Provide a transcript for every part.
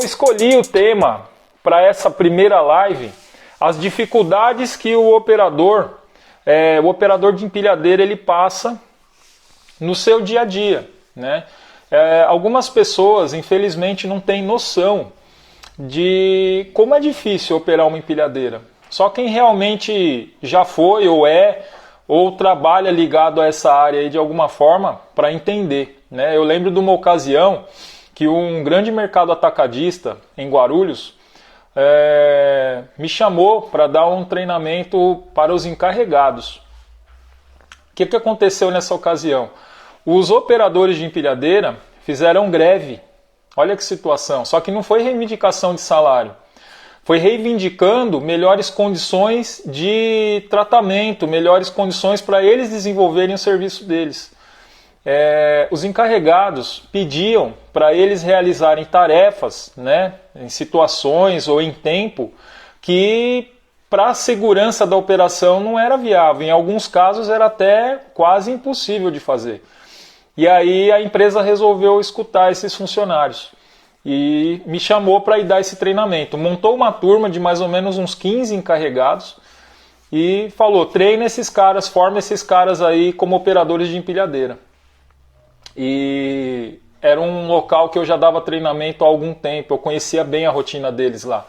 escolhi o tema para essa primeira live, as dificuldades que o operador de empilhadeira ele passa no seu dia a dia, né? Algumas pessoas, infelizmente, não têm noção de como é difícil operar uma empilhadeira. Só quem realmente já foi ou trabalha ligado a essa área aí de alguma forma para entender, né? Eu lembro de uma ocasião que um grande mercado atacadista em Guarulhos me chamou para dar um treinamento para os encarregados. O que aconteceu nessa ocasião? Os operadores de empilhadeira fizeram greve. Olha que situação. Só que não foi reivindicação de salário. Foi reivindicando melhores condições de tratamento, melhores condições para eles desenvolverem o serviço deles. Os encarregados pediam para eles realizarem tarefas, né, em situações ou em tempo que para a segurança da operação não era viável. Em alguns casos era até quase impossível de fazer. E aí a empresa resolveu escutar esses funcionários e me chamou para ir dar esse treinamento. Montou uma turma de mais ou menos uns 15 encarregados e falou, treina esses caras, forma esses caras aí como operadores de empilhadeira. E era um local que eu já dava treinamento há algum tempo, eu conhecia bem a rotina deles lá.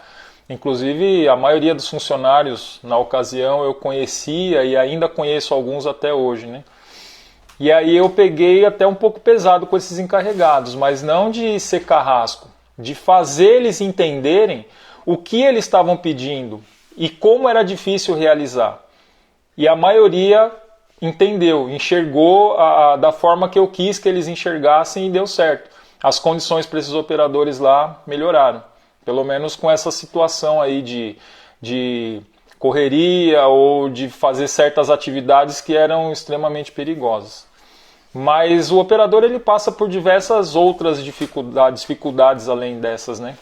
Inclusive, a maioria dos funcionários, na ocasião, eu conhecia e ainda conheço alguns até hoje, né? E aí eu peguei até um pouco pesado com esses encarregados, mas não de ser carrasco, de fazer eles entenderem o que eles estavam pedindo e como era difícil realizar. E a maioria entendeu, enxergou da forma que eu quis que eles enxergassem e deu certo. As condições para esses operadores lá melhoraram. Pelo menos com essa situação aí de correria ou de fazer certas atividades que eram extremamente perigosas. Mas o operador ele passa por diversas outras dificuldades além dessas, né?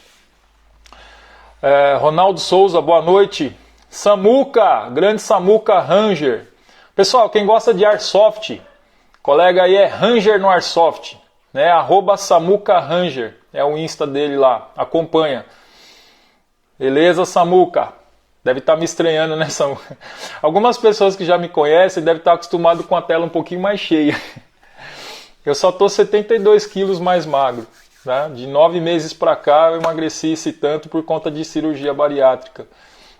Ronaldo Souza, boa noite. Samuca, grande Samuca Ranger. Pessoal, quem gosta de Airsoft, colega aí é Ranger no Airsoft, né? @Samuca Ranger, é o Insta dele lá, acompanha. Beleza, Samuca? Deve estar me estranhando, né, Samuca? Algumas pessoas que já me conhecem devem estar acostumadas com a tela um pouquinho mais cheia. Eu só estou 72 quilos mais magro. Tá? De 9 meses para cá eu emagreci esse tanto por conta de cirurgia bariátrica.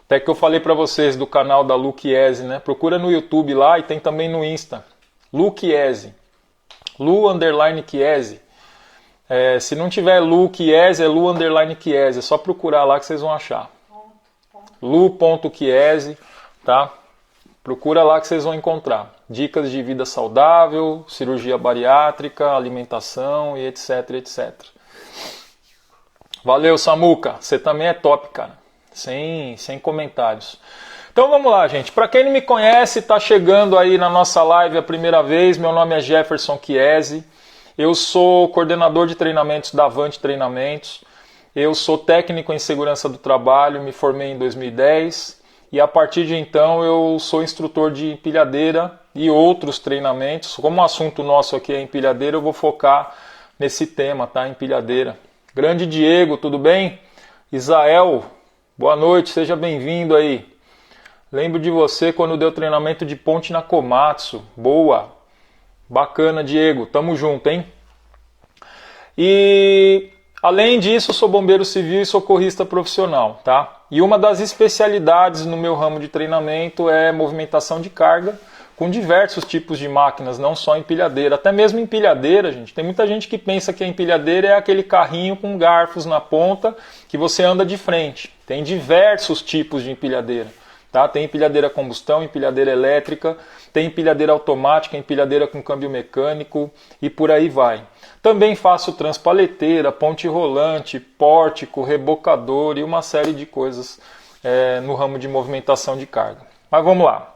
Até que eu falei para vocês do canal da Lu Chiesi, né? Procura no YouTube lá e tem também no Insta. Lu Chiesi. Lu_Chiesi. Se não tiver Lu Chiesi, é Lu_Chiesi. É só procurar lá que vocês vão achar. Lu.Chiesi, tá? Procura lá que vocês vão encontrar. Dicas de vida saudável, cirurgia bariátrica, alimentação e etc, etc. Valeu, Samuca. Você também é top, cara. Sem comentários. Então vamos lá, gente. Para quem não me conhece, está chegando aí na nossa live a primeira vez, meu nome é Jefferson Chiesi. Eu sou coordenador de treinamentos da Avante Treinamentos. Eu sou técnico em segurança do trabalho, me formei em 2010 e a partir de então eu sou instrutor de empilhadeira e outros treinamentos. Como o assunto nosso aqui é empilhadeira, eu vou focar nesse tema, tá? Empilhadeira. Grande Diego, tudo bem? Isael, boa noite, seja bem-vindo aí. Lembro de você quando deu treinamento de ponte na Komatsu. Boa! Bacana, Diego. Tamo junto, hein? E além disso, sou bombeiro civil e socorrista profissional, tá? E uma das especialidades no meu ramo de treinamento é movimentação de carga com diversos tipos de máquinas, não só empilhadeira. Até mesmo empilhadeira, gente. Tem muita gente que pensa que a empilhadeira é aquele carrinho com garfos na ponta que você anda de frente. Tem diversos tipos de empilhadeira. Tá? Tem empilhadeira a combustão, empilhadeira elétrica, tem empilhadeira automática, empilhadeira com câmbio mecânico e por aí vai. Também faço transpaleteira, ponte rolante, pórtico, rebocador e uma série de coisas no ramo de movimentação de carga. Mas vamos lá.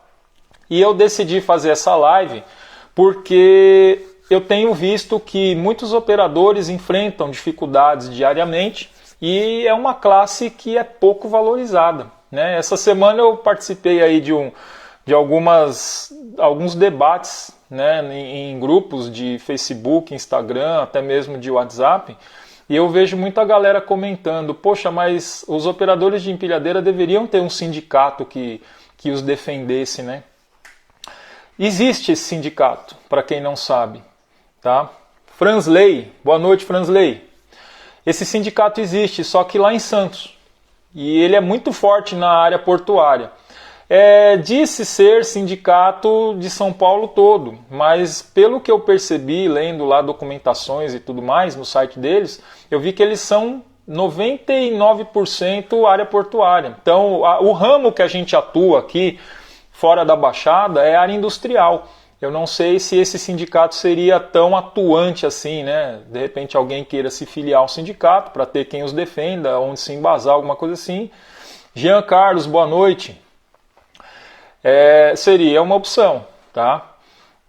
E eu decidi fazer essa live porque eu tenho visto que muitos operadores enfrentam dificuldades diariamente e é uma classe que é pouco valorizada. Né? Essa semana eu participei aí de alguns debates, né, em grupos de Facebook, Instagram, até mesmo de WhatsApp, E eu vejo muita galera comentando, poxa, mas os operadores de empilhadeira deveriam ter um sindicato que os defendesse, né? Existe esse sindicato, para quem não sabe, tá? Fransley, boa noite, Fransley. Esse sindicato existe, só que lá em Santos. E ele é muito forte na área portuária. Disse ser sindicato de São Paulo todo, mas pelo que eu percebi, lendo lá documentações e tudo mais no site deles, eu vi que eles são 99% área portuária. Então, o ramo que a gente atua aqui, fora da Baixada, é área industrial. Eu não sei se esse sindicato seria tão atuante assim, né? De repente alguém queira se filiar ao sindicato para ter quem os defenda, onde se embasar, alguma coisa assim. Jean Carlos, boa noite. Seria uma opção, tá?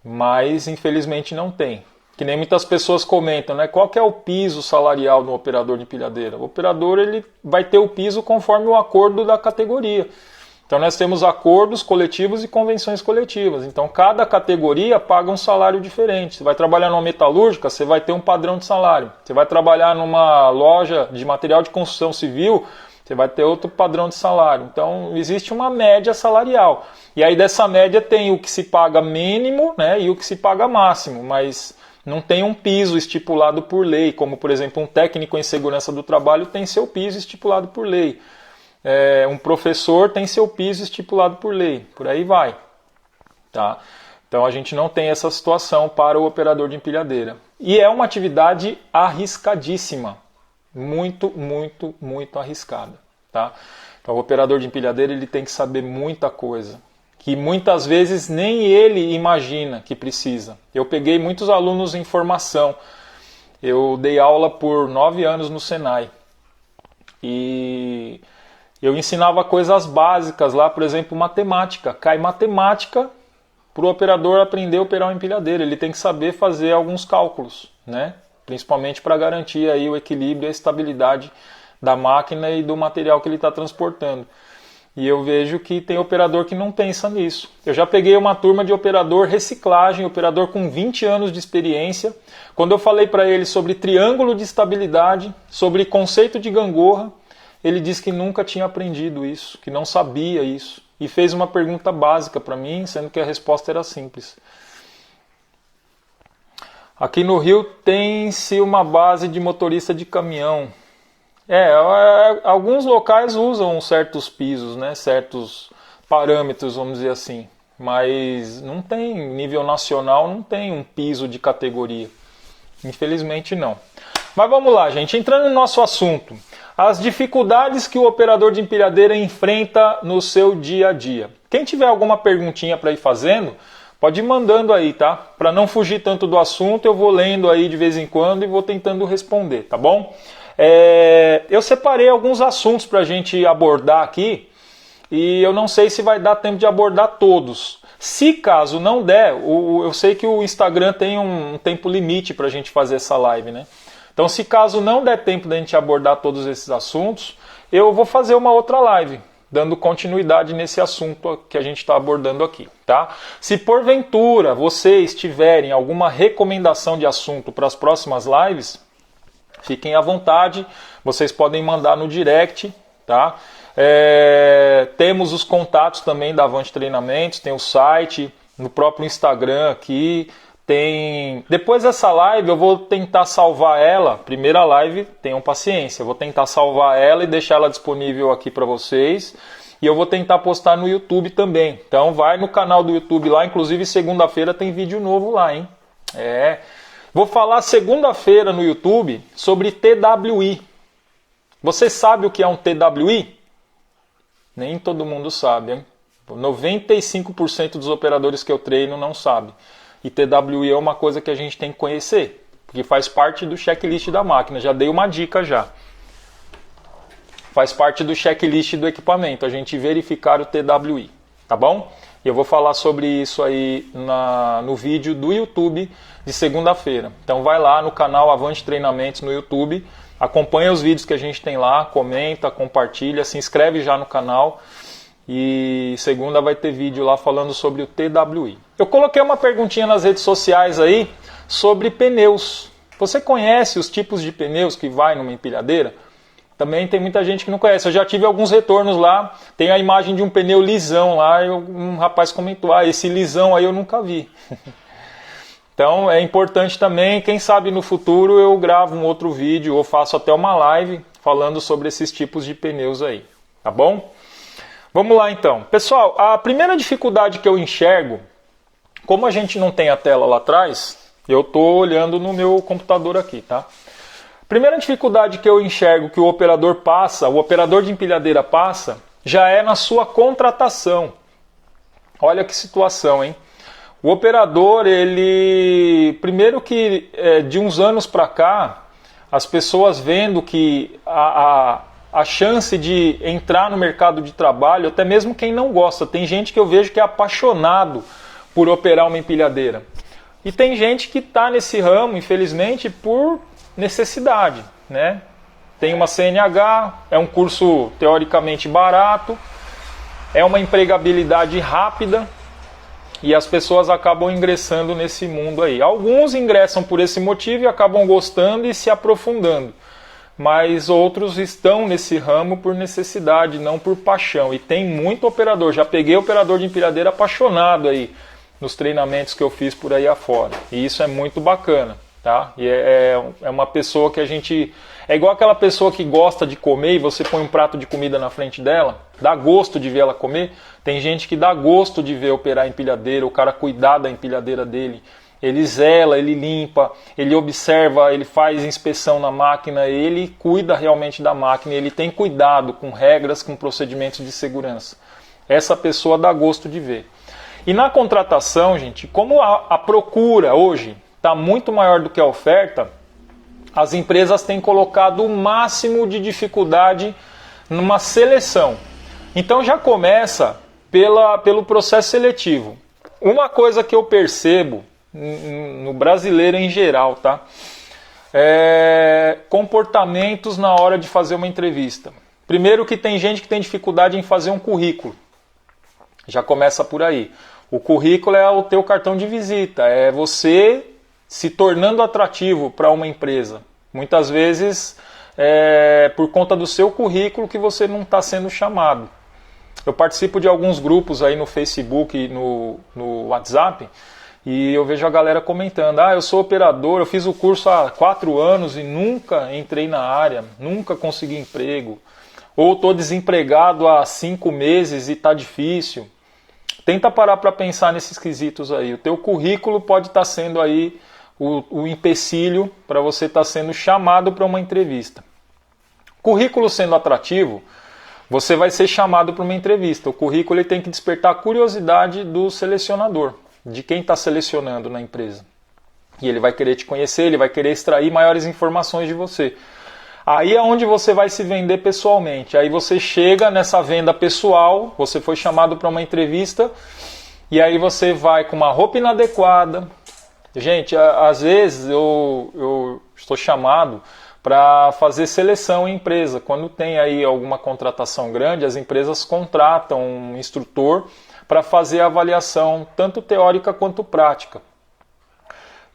Mas infelizmente não tem. Que nem muitas pessoas comentam, né? Qual que é o piso salarial do operador de empilhadeira? O operador ele vai ter o piso conforme o acordo da categoria. Então nós temos acordos coletivos e convenções coletivas. Então cada categoria paga um salário diferente. Você vai trabalhar numa metalúrgica, você vai ter um padrão de salário. Você vai trabalhar numa loja de material de construção civil, você vai ter outro padrão de salário. Então existe uma média salarial. E aí dessa média tem o que se paga mínimo, né, e o que se paga máximo, mas não tem um piso estipulado por lei, como por exemplo um técnico em segurança do trabalho tem seu piso estipulado por lei. Um professor tem seu piso estipulado por lei, por aí vai. Tá? Então a gente não tem essa situação para o operador de empilhadeira. E é uma atividade arriscadíssima, muito, muito, muito arriscada. Tá? Então o operador de empilhadeira ele tem que saber muita coisa, que muitas vezes nem ele imagina que precisa. Eu peguei muitos alunos em formação, eu dei aula por 9 anos no Senai, e eu ensinava coisas básicas lá, por exemplo, matemática. Cai matemática para o operador aprender a operar uma empilhadeira. Ele tem que saber fazer alguns cálculos, né? Principalmente para garantir aí o equilíbrio e a estabilidade da máquina e do material que ele está transportando. E eu vejo que tem operador que não pensa nisso. Eu já peguei uma turma de operador reciclagem, operador com 20 anos de experiência. Quando eu falei para ele sobre triângulo de estabilidade, sobre conceito de gangorra, ele disse que nunca tinha aprendido isso, que não sabia isso. E fez uma pergunta básica para mim, sendo que a resposta era simples. Aqui no Rio tem-se uma base de motorista de caminhão. Alguns locais usam certos pisos, né, certos parâmetros, vamos dizer assim. Mas não tem, nível nacional, não tem um piso de categoria. Infelizmente não. Mas vamos lá, gente. Entrando no nosso assunto. As dificuldades que o operador de empilhadeira enfrenta no seu dia a dia. Quem tiver alguma perguntinha para ir fazendo, pode ir mandando aí, tá? Para não fugir tanto do assunto, eu vou lendo aí de vez em quando e vou tentando responder, tá bom? Eu separei alguns assuntos para a gente abordar aqui e eu não sei se vai dar tempo de abordar todos. Se caso não der, eu sei que o Instagram tem um tempo limite para a gente fazer essa live, né? Então, se caso não der tempo da gente abordar todos esses assuntos, eu vou fazer uma outra live, dando continuidade nesse assunto que a gente está abordando aqui, tá? Se porventura vocês tiverem alguma recomendação de assunto para as próximas lives, fiquem à vontade, vocês podem mandar no direct, tá? Temos os contatos também da Avante Treinamentos, tem o site, no próprio Instagram aqui. Depois dessa live eu vou tentar salvar ela, primeira live, tenham paciência, eu vou tentar salvar ela e deixar ela disponível aqui para vocês, e eu vou tentar postar no YouTube também. Então vai no canal do YouTube lá, inclusive segunda-feira tem vídeo novo lá, hein? Vou falar segunda-feira no YouTube sobre TWI. Você sabe o que é um TWI? Nem todo mundo sabe, hein? 95% dos operadores que eu treino não sabe. E TWI é uma coisa que a gente tem que conhecer, porque faz parte do checklist da máquina. Já dei uma dica já. Faz parte do checklist do equipamento, a gente verificar o TWI, tá bom? E eu vou falar sobre isso aí no vídeo do YouTube de segunda-feira. Então vai lá no canal Avante Treinamentos no YouTube, acompanha os vídeos que a gente tem lá, comenta, compartilha, se inscreve já no canal. E segunda vai ter vídeo lá falando sobre o TWI. Eu coloquei uma perguntinha nas redes sociais aí sobre pneus. Você conhece os tipos de pneus que vai numa empilhadeira? Também tem muita gente que não conhece. Eu já tive alguns retornos lá, tem a imagem de um pneu lisão lá, e um rapaz comentou, esse lisão aí eu nunca vi. Então é importante também, quem sabe no futuro eu gravo um outro vídeo ou faço até uma live falando sobre esses tipos de pneus aí, tá bom? Vamos lá então. Pessoal, a primeira dificuldade que eu enxergo, como a gente não tem a tela lá atrás, eu estou olhando no meu computador aqui, tá? Primeira dificuldade que eu enxergo que o operador passa, o operador de empilhadeira passa, já é na sua contratação. Olha que situação, hein? O operador, primeiro que de uns anos para cá, as pessoas vendo que a chance de entrar no mercado de trabalho, até mesmo quem não gosta, tem gente que eu vejo que é apaixonado por operar uma empilhadeira. E tem gente que está nesse ramo, infelizmente, por necessidade, né? Tem uma CNH, é um curso teoricamente barato, é uma empregabilidade rápida e as pessoas acabam ingressando nesse mundo aí. Alguns ingressam por esse motivo e acabam gostando e se aprofundando, mas outros estão nesse ramo por necessidade, não por paixão. E tem muito operador, já peguei operador de empilhadeira apaixonado aí nos treinamentos que eu fiz por aí afora. E isso é muito bacana. Tá? E é uma pessoa que a gente... É igual aquela pessoa que gosta de comer e você põe um prato de comida na frente dela, dá gosto de ver ela comer. Tem gente que dá gosto de ver operar empilhadeira, o cara cuidar da empilhadeira dele. Ele zela, ele limpa, ele observa, ele faz inspeção na máquina, ele cuida realmente da máquina, ele tem cuidado com regras, com procedimentos de segurança. Essa pessoa dá gosto de ver. E na contratação, gente, como a procura hoje está muito maior do que a oferta, as empresas têm colocado o máximo de dificuldade numa seleção. Então já começa pelo processo seletivo. Uma coisa que eu percebo no brasileiro em geral, tá? Comportamentos na hora de fazer uma entrevista. Primeiro que tem gente que tem dificuldade em fazer um currículo. Já começa por aí. O currículo é o teu cartão de visita, é você se tornando atrativo para uma empresa. Muitas vezes por conta do seu currículo que você não está sendo chamado. Eu participo de alguns grupos aí no Facebook e no WhatsApp e eu vejo a galera comentando, eu sou operador, eu fiz o curso há 4 anos e nunca entrei na área, nunca consegui emprego. Ou estou desempregado há 5 meses e está difícil. Tenta parar para pensar nesses quesitos aí. O teu currículo pode estar sendo aí o empecilho para você estar sendo chamado para uma entrevista. Currículo sendo atrativo, você vai ser chamado para uma entrevista. O currículo ele tem que despertar a curiosidade do selecionador, de quem está selecionando na empresa. E ele vai querer te conhecer, ele vai querer extrair maiores informações de você. Aí é onde você vai se vender pessoalmente. Aí você chega nessa venda pessoal, você foi chamado para uma entrevista, e aí você vai com uma roupa inadequada. Gente, às vezes eu estou chamado para fazer seleção em empresa. Quando tem aí alguma contratação grande, as empresas contratam um instrutor para fazer a avaliação, tanto teórica quanto prática.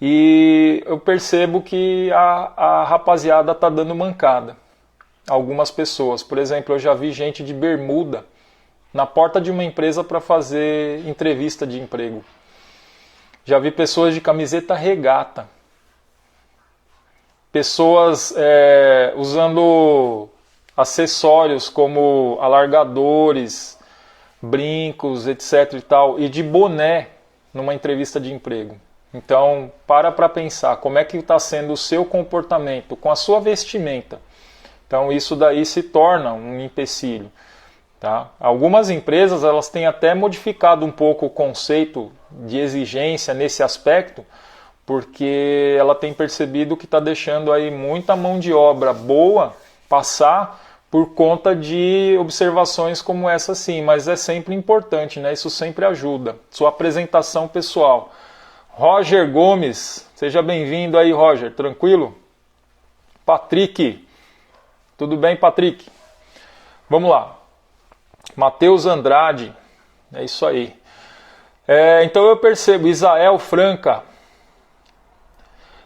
E eu percebo que a rapaziada está dando mancada. Algumas pessoas. Por exemplo, eu já vi gente de bermuda na porta de uma empresa para fazer entrevista de emprego. Já vi pessoas de camiseta regata. Pessoas usando acessórios como alargadores, brincos, etc. e tal, e de boné numa entrevista de emprego. Então, para pensar como é que está sendo o seu comportamento com a sua vestimenta. Então, isso daí se torna um empecilho. Tá? Algumas empresas elas têm até modificado um pouco o conceito de exigência nesse aspecto, porque ela tem percebido que está deixando aí muita mão de obra boa passar por conta de observações como essa sim, mas é sempre importante, né? Isso sempre ajuda. Sua apresentação pessoal. Roger Gomes, seja bem-vindo aí, Roger, tranquilo? Patrick, tudo bem, Patrick? Vamos lá. Matheus Andrade, é isso aí. Então eu percebo, Isael Franca,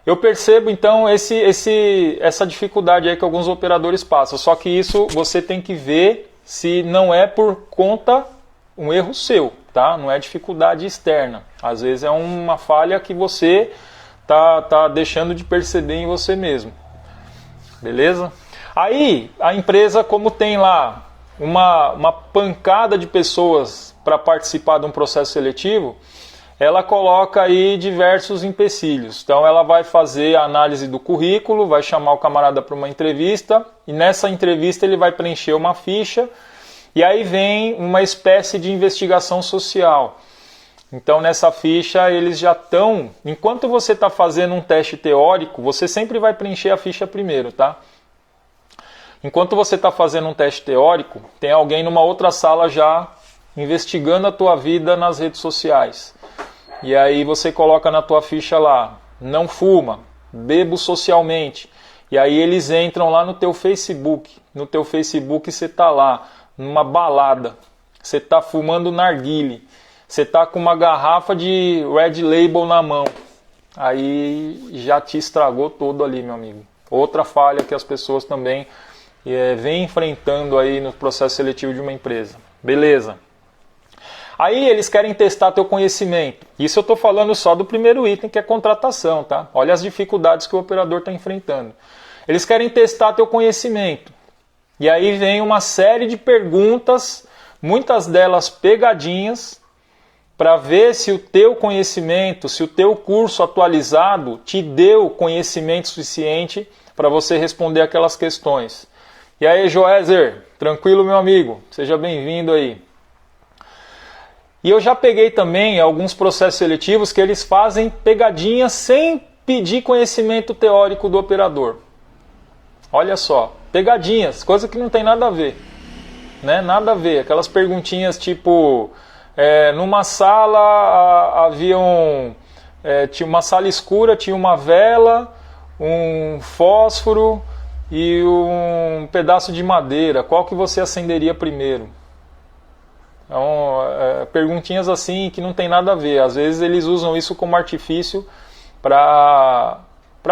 eu percebo então essa dificuldade aí que alguns operadores passam. Só que isso você tem que ver se não é por conta, um erro seu, tá? Não é dificuldade externa. Às vezes é uma falha que você tá deixando de perceber em você mesmo. Beleza? Aí a empresa, como tem lá uma pancada de pessoas para participar de um processo seletivo, ela coloca aí diversos empecilhos. Então ela vai fazer a análise do currículo, vai chamar o camarada para uma entrevista, e nessa entrevista ele vai preencher uma ficha, e aí vem uma espécie de investigação social. Então nessa ficha eles já estão... Enquanto você está fazendo um teste teórico, você sempre vai preencher a ficha primeiro, tá? Enquanto você está fazendo um teste teórico, tem alguém numa outra sala já investigando a tua vida nas redes sociais. E aí você coloca na tua ficha lá, não fuma, bebo socialmente. E aí eles entram lá no teu Facebook. No teu Facebook você está lá, numa balada. Você está fumando narguile. Você está com uma garrafa de Red Label na mão. Aí já te estragou todo ali, meu amigo. Outra falha que as pessoas também vêm enfrentando aí no processo seletivo de uma empresa. Beleza. Aí eles querem testar teu conhecimento. Isso eu estou falando só do primeiro item, que é contratação, tá? Olha as dificuldades que o operador está enfrentando. Eles querem testar teu conhecimento. E aí vem uma série de perguntas, muitas delas pegadinhas, para ver se o teu conhecimento, se o teu curso atualizado te deu conhecimento suficiente para você responder aquelas questões. E aí, Joézer, tranquilo, meu amigo? Seja bem-vindo aí. E eu já peguei também alguns processos seletivos que eles fazem pegadinhas sem pedir conhecimento teórico do operador. Olha só, pegadinhas, coisa que não tem nada a ver. Né? Nada a ver, aquelas perguntinhas tipo... numa sala tinha uma sala escura, tinha uma vela, um fósforo e um pedaço de madeira. Qual que você acenderia primeiro? Então, perguntinhas assim que não tem nada a ver. Às vezes eles usam isso como artifício para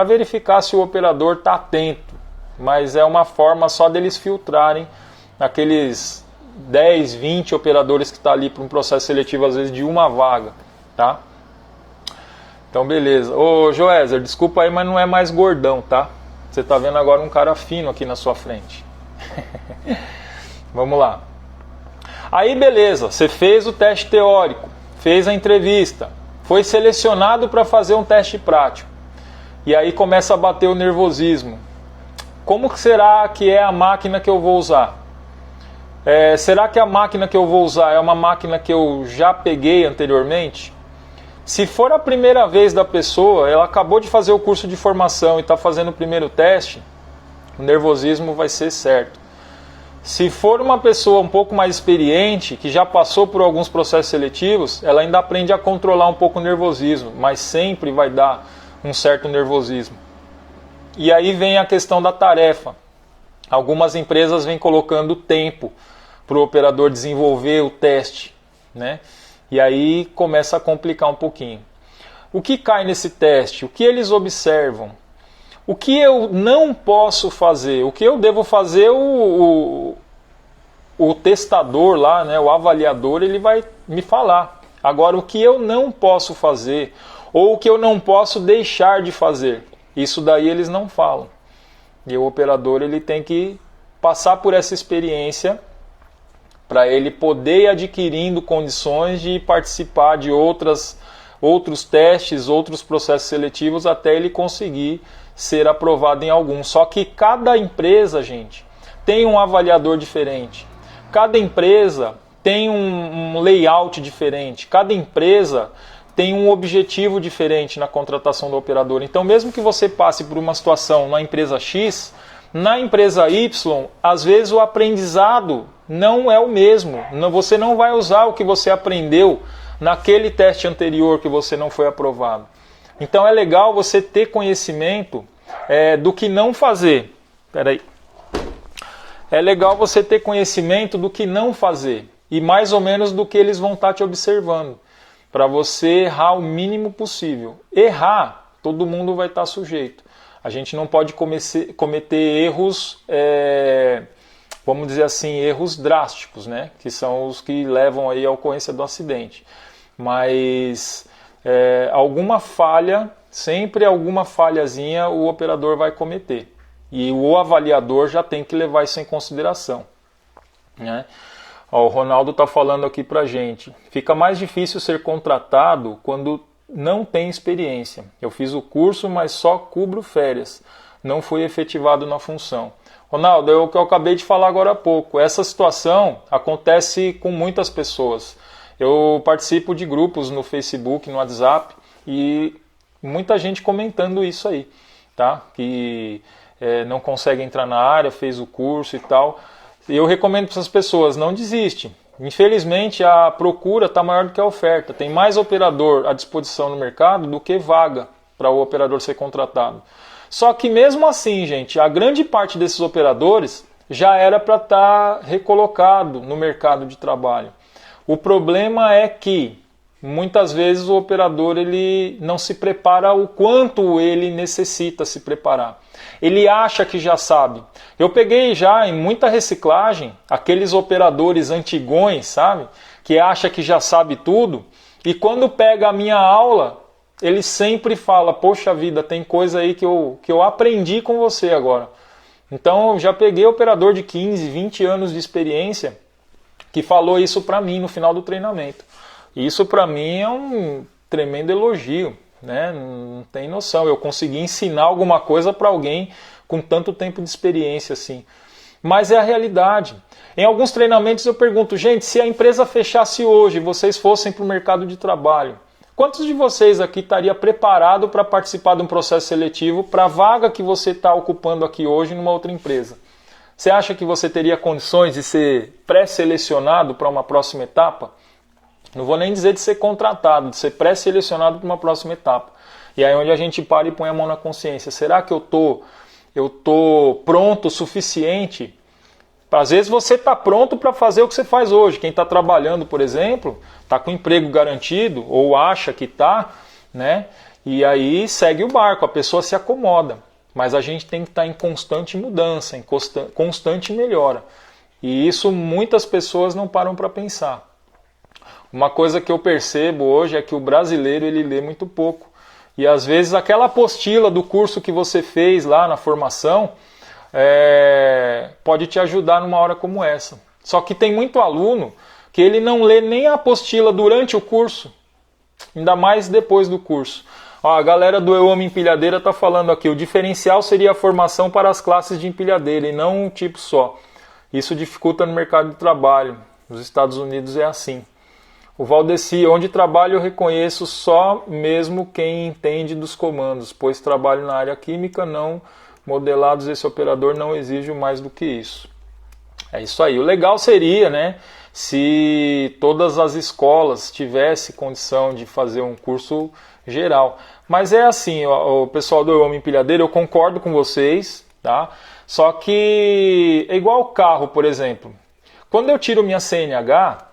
verificar se o operador está atento. Mas é uma forma só deles filtrarem aqueles 10, 20 operadores que estão ali para um processo seletivo, às vezes de uma vaga. Tá? Então beleza. Ô Joézer, desculpa aí, mas não é mais gordão, tá? Você está vendo agora um cara fino aqui na sua frente. Vamos lá. Aí beleza, você fez o teste teórico, fez a entrevista, foi selecionado para fazer um teste prático. E aí começa a bater o nervosismo. Como que será que é a máquina que eu vou usar? Será que a máquina que eu vou usar é uma máquina que eu já peguei anteriormente? Se for a primeira vez da pessoa, ela acabou de fazer o curso de formação e está fazendo o primeiro teste, o nervosismo vai ser certo. Se for uma pessoa um pouco mais experiente, que já passou por alguns processos seletivos, ela ainda aprende a controlar um pouco o nervosismo, mas sempre vai dar um certo nervosismo. E aí vem a questão da tarefa. Algumas empresas vêm colocando tempo para o operador desenvolver o teste, né? E aí começa a complicar um pouquinho. O que cai nesse teste? O que eles observam? O que eu não posso fazer? O que eu devo fazer, o testador lá, né, o avaliador, ele vai me falar. Agora, o que eu não posso fazer, ou o que eu não posso deixar de fazer, isso daí eles não falam. E o operador ele tem que passar por essa experiência para ele poder ir adquirindo condições de participar de outros testes, outros processos seletivos, até ele conseguir ser aprovado em algum. Só que cada empresa, gente, tem um avaliador diferente. Cada empresa tem um layout diferente. Cada empresa tem um objetivo diferente na contratação do operador. Então, mesmo que você passe por uma situação na empresa X, na empresa Y, às vezes o aprendizado não é o mesmo. Você não vai usar o que você aprendeu naquele teste anterior que você não foi aprovado. Então é legal você ter conhecimento do que não fazer. É legal você ter conhecimento do que não fazer e mais ou menos do que eles vão estar te observando, para você errar o mínimo possível. Errar todo mundo vai estar sujeito. A gente não pode cometer erros, vamos dizer assim, erros drásticos, né? Que são os que levam aí à ocorrência do acidente. Mas alguma falha, sempre alguma falhazinha o operador vai cometer. E o avaliador já tem que levar isso em consideração, né? Ó, o Ronaldo está falando aqui pra gente. Fica mais difícil ser contratado quando não tem experiência. Eu fiz o curso, mas só cubro férias. Não fui efetivado na função. Ronaldo, é o que eu acabei de falar agora há pouco. Essa situação acontece com muitas pessoas. Eu participo de grupos no Facebook, no WhatsApp, e muita gente comentando isso aí, tá? Que não consegue entrar na área, fez o curso e tal. Eu recomendo para essas pessoas, não desiste. Infelizmente a procura está maior do que a oferta. Tem mais operador à disposição no mercado do que vaga para o operador ser contratado. Só que mesmo assim, gente, a grande parte desses operadores já era para estar recolocado no mercado de trabalho. O problema é que muitas vezes o operador ele não se prepara o quanto ele necessita se preparar. Ele acha que já sabe. Eu peguei já em muita reciclagem aqueles operadores antigões, sabe? Que acha que já sabe tudo. E quando pega a minha aula, ele sempre fala, poxa vida, tem coisa aí que eu aprendi com você agora. Então eu já peguei operador de 15, 20 anos de experiência que falou isso para mim no final do treinamento. E isso para mim é um tremendo elogio, né? Não tem noção. Eu consegui ensinar alguma coisa para alguém com tanto tempo de experiência assim. Mas é a realidade. Em alguns treinamentos eu pergunto, gente, se a empresa fechasse hoje e vocês fossem para o mercado de trabalho, quantos de vocês aqui estaria preparado para participar de um processo seletivo para a vaga que você está ocupando aqui hoje numa outra empresa? Você acha que você teria condições de ser pré-selecionado para uma próxima etapa? Não vou nem dizer de ser contratado, de ser pré-selecionado para uma próxima etapa. E aí onde a gente para e põe a mão na consciência. Será que eu tô pronto o suficiente? Às vezes você está pronto para fazer o que você faz hoje. Quem está trabalhando, por exemplo, está com emprego garantido ou acha que está, né? E aí segue o barco, a pessoa se acomoda. Mas a gente tem que estar em constante mudança, em constante melhora. E isso muitas pessoas não param para pensar. Uma coisa que eu percebo hoje é que o brasileiro ele lê muito pouco. E às vezes aquela apostila do curso que você fez lá na formação pode te ajudar numa hora como essa. Só que tem muito aluno que ele não lê nem a apostila durante o curso, ainda mais depois do curso. Ó, a galera do Eu Amo Empilhadeira está falando aqui, o diferencial seria a formação para as classes de empilhadeira e não um tipo só. Isso dificulta no mercado de trabalho. Nos Estados Unidos é assim. O Valdeci, onde trabalho eu reconheço só mesmo quem entende dos comandos, pois trabalho na área química, não modelados, esse operador não exige mais do que isso. É isso aí. O legal seria, né, se todas as escolas tivessem condição de fazer um curso geral. Mas é assim, o pessoal do Eu Amo Empilhadeira, eu concordo com vocês, tá? Só que é igual o carro, por exemplo. Quando eu tiro minha CNH,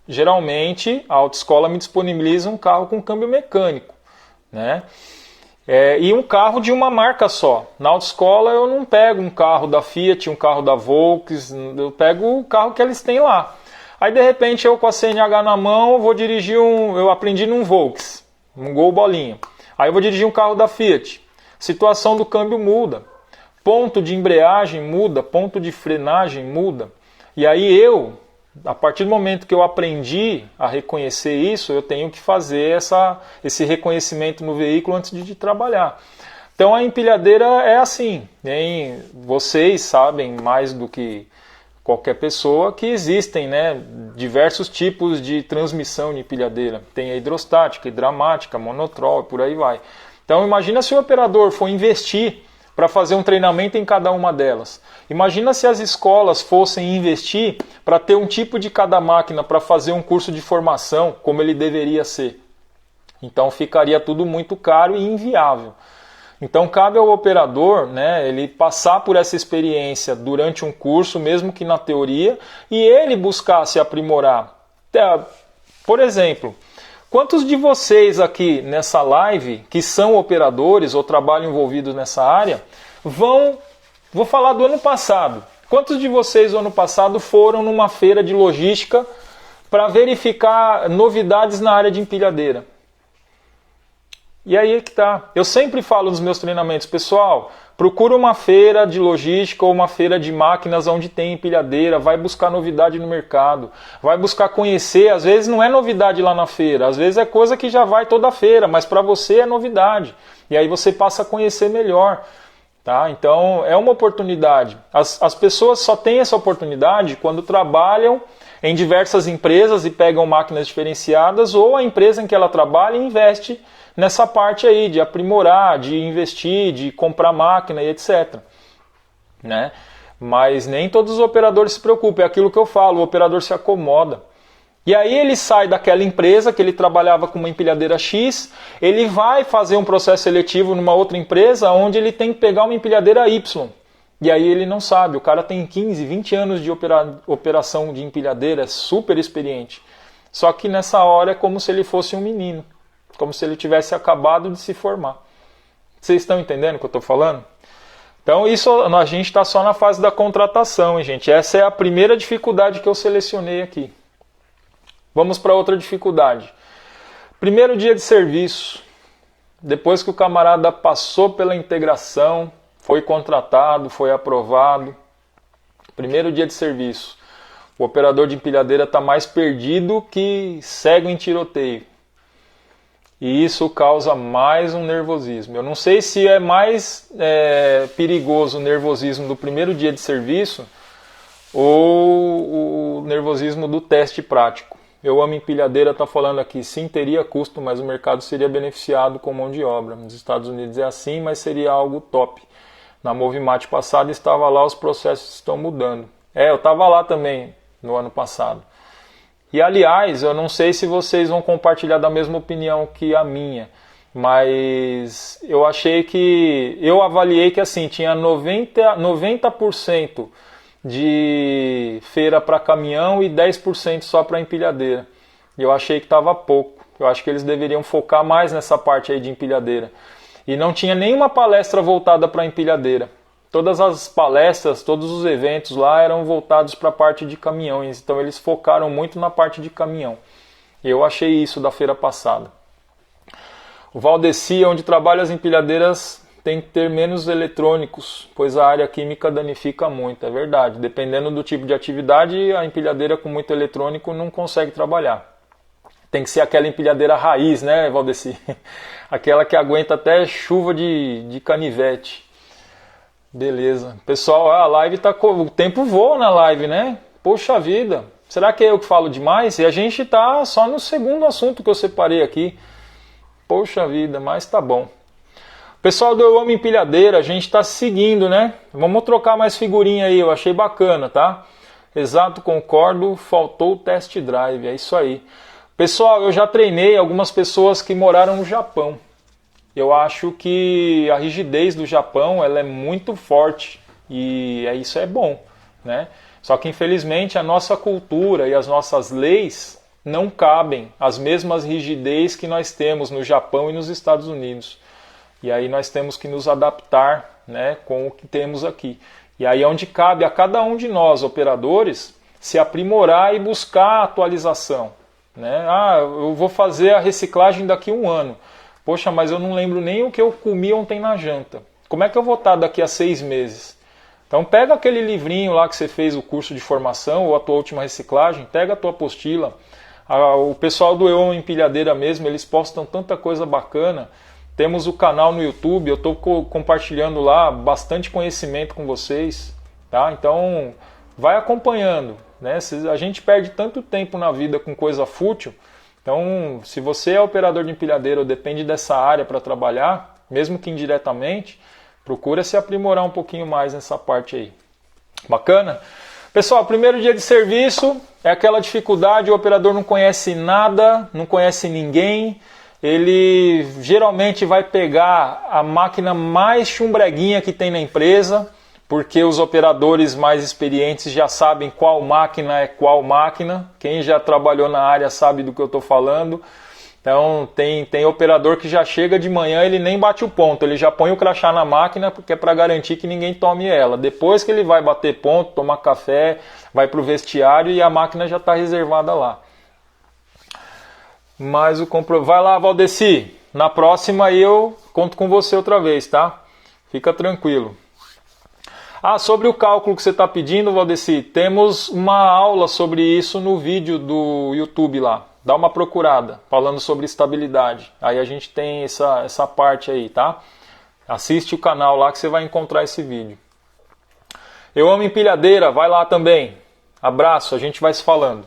geralmente a autoescola me disponibiliza um carro com câmbio mecânico, né? E um carro de uma marca só. Na autoescola eu não pego um carro da Fiat, um carro da Volkswagen, eu pego o carro que eles têm lá. Aí de repente eu com a CNH na mão vou dirigir eu aprendi num Volkswagen, um Gol bolinha. Aí eu vou dirigir um carro da Fiat. Situação do câmbio muda. Ponto de embreagem muda, ponto de frenagem muda. E aí a partir do momento que eu aprendi a reconhecer isso, eu tenho que fazer esse reconhecimento no veículo antes de trabalhar. Então a empilhadeira é assim. Vocês sabem mais do que qualquer pessoa que existem, né, diversos tipos de transmissão de empilhadeira. Tem a hidrostática, hidráulica, monotrol e por aí vai. Então imagina se o operador for investir para fazer um treinamento em cada uma delas. Imagina se as escolas fossem investir para ter um tipo de cada máquina para fazer um curso de formação como ele deveria ser. Então ficaria tudo muito caro e inviável. Então cabe ao operador, né, ele passar por essa experiência durante um curso, mesmo que na teoria, e ele buscar se aprimorar. Por exemplo, Quantos de vocês aqui nessa live, que são operadores ou trabalham envolvidos nessa área, vou falar do ano passado. Quantos de vocês no ano passado foram numa feira de logística para verificar novidades na área de empilhadeira? E aí é que tá. Eu sempre falo nos meus treinamentos, pessoal, procura uma feira de logística ou uma feira de máquinas onde tem empilhadeira, vai buscar novidade no mercado, vai buscar conhecer, às vezes não é novidade lá na feira, às vezes é coisa que já vai toda feira, mas para você é novidade. E aí você passa a conhecer melhor. Tá? Então é uma oportunidade. As pessoas só têm essa oportunidade quando trabalham em diversas empresas e pegam máquinas diferenciadas, ou a empresa em que ela trabalha investe nessa parte aí de aprimorar, de investir, de comprar máquina e etc. Né? Mas nem todos os operadores se preocupam, é aquilo que eu falo, o operador se acomoda. E aí ele sai daquela empresa que ele trabalhava com uma empilhadeira X, ele vai fazer um processo seletivo numa outra empresa onde ele tem que pegar uma empilhadeira Y. E aí ele não sabe, o cara tem 15, 20 anos de operação de empilhadeira, é super experiente. Só que nessa hora é como se ele fosse um menino, como se ele tivesse acabado de se formar. Vocês estão entendendo o que eu estou falando? Então isso a gente está só na fase da contratação, hein, gente? Essa é a primeira dificuldade que eu selecionei aqui. Vamos para outra dificuldade. Primeiro dia de serviço. Depois que o camarada passou pela integração, foi contratado, foi aprovado. Primeiro dia de serviço. O operador de empilhadeira está mais perdido que cego em tiroteio. E isso causa mais um nervosismo. Eu não sei se é mais perigoso o nervosismo do primeiro dia de serviço ou o nervosismo do teste prático. Eu amo empilhadeira, está falando aqui, sim, teria custo, mas o mercado seria beneficiado com mão de obra. Nos Estados Unidos é assim, mas seria algo top. Na Movimate passada estava lá, os processos estão mudando. Eu estava lá também no ano passado. E aliás, eu não sei se vocês vão compartilhar da mesma opinião que a minha, mas eu avaliei que assim, tinha 90% de feira para caminhão e 10% só para empilhadeira. E eu achei que estava pouco. Eu acho que eles deveriam focar mais nessa parte aí de empilhadeira. E não tinha nenhuma palestra voltada para empilhadeira. Todas as palestras, todos os eventos lá eram voltados para a parte de caminhões. Então eles focaram muito na parte de caminhão. Eu achei isso da feira passada. O Valdeci, onde trabalha as empilhadeiras, tem que ter menos eletrônicos, pois a área química danifica muito, é verdade. Dependendo do tipo de atividade, a empilhadeira com muito eletrônico não consegue trabalhar. Tem que ser aquela empilhadeira raiz, né, Valdeci? Aquela que aguenta até chuva de canivete. Beleza. Pessoal, a live tá... O tempo voa na live, né? Poxa vida. Será que é eu que falo demais? E a gente tá só no segundo assunto que eu separei aqui. Poxa vida, mas tá bom. Pessoal do Eu Amo Empilhadeira, a gente está seguindo, né? Vamos trocar mais figurinha aí, eu achei bacana, tá? Exato, concordo, faltou o test drive, é isso aí. Pessoal, eu já treinei algumas pessoas que moraram no Japão. Eu acho que a rigidez do Japão ela é muito forte e isso é bom, né? Só que infelizmente a nossa cultura e as nossas leis não cabem as mesmas rigidez que nós temos no Japão e nos Estados Unidos. E aí nós temos que nos adaptar, né, com o que temos aqui. E aí é onde cabe a cada um de nós, operadores, se aprimorar e buscar atualização. Né? Eu vou fazer a reciclagem daqui a um ano. Poxa, mas eu não lembro nem o que eu comi ontem na janta. Como é que eu vou estar daqui a 6 meses? Então pega aquele livrinho lá que você fez o curso de formação ou a tua última reciclagem, pega a tua apostila. O pessoal do Eu Amo Empilhadeira mesmo, eles postam tanta coisa bacana. Temos o canal no YouTube, eu estou compartilhando lá bastante conhecimento com vocês, tá? Então, vai acompanhando, né? A gente perde tanto tempo na vida com coisa fútil, então, se você é operador de empilhadeira ou depende dessa área para trabalhar, mesmo que indiretamente, procura se aprimorar um pouquinho mais nessa parte aí. Bacana? Pessoal, primeiro dia de serviço é aquela dificuldade, o operador não conhece nada, não conhece ninguém. Ele geralmente vai pegar a máquina mais chumbreguinha que tem na empresa, porque os operadores mais experientes já sabem qual máquina é qual máquina. Quem já trabalhou na área sabe do que eu estou falando. Então tem operador que já chega de manhã, ele nem bate o ponto, ele já põe o crachá na máquina porque é para garantir que ninguém tome ela. Depois que ele vai bater ponto, tomar café, vai para o vestiário e a máquina já está reservada lá. Mas vai lá, Valdeci, na próxima aí eu conto com você outra vez, tá? Fica tranquilo. Sobre o cálculo que você está pedindo, Valdeci, temos uma aula sobre isso no vídeo do YouTube lá. Dá uma procurada, falando sobre estabilidade. Aí a gente tem essa parte aí, tá? Assiste o canal lá que você vai encontrar esse vídeo. Eu amo empilhadeira, vai lá também. Abraço, a gente vai se falando.